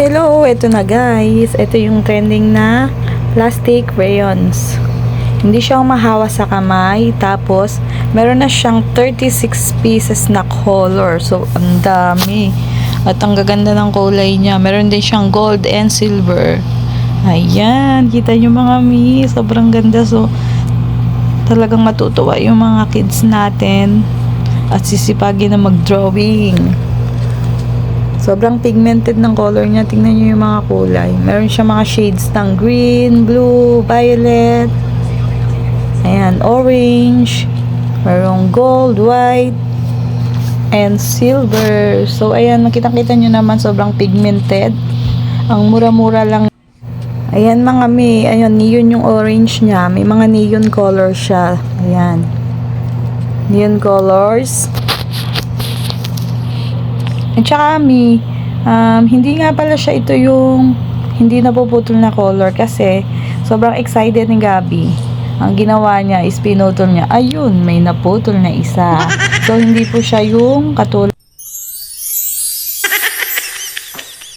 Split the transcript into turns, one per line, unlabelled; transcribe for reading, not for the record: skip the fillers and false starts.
Hello, ito na guys. Ito yung trending na plastic crayons. Hindi siya mahawa sa kamay. Tapos, meron na siyang 36 pieces na color. So, ang dami. At ang gaganda ng kulay niya. Meron din siyang gold and silver. Ayan, kita nyo mga mi. Sobrang ganda. So, talagang matutuwa yung mga kids natin. At sisipagin na mag-drawing. Sobrang pigmented ng color niya. Tingnan niyo yung mga kulay. Meron siya mga shades ng green, blue, violet. Ayan, orange. Merong gold, white, and silver. So, ayan, makita-kita nyo naman sobrang pigmented. Ang mura-mura lang. Ayan mga mi. Ayan, neon yung orange niya. May mga neon color siya. Ayan. Neon colors. At saka hindi nga pala siya ito yung hindi napuputol na color kasi sobrang excited ni Gabi. Ang ginawa niya is pinutol niya. Ayun, may naputol na isa. So, hindi po siya yung katulad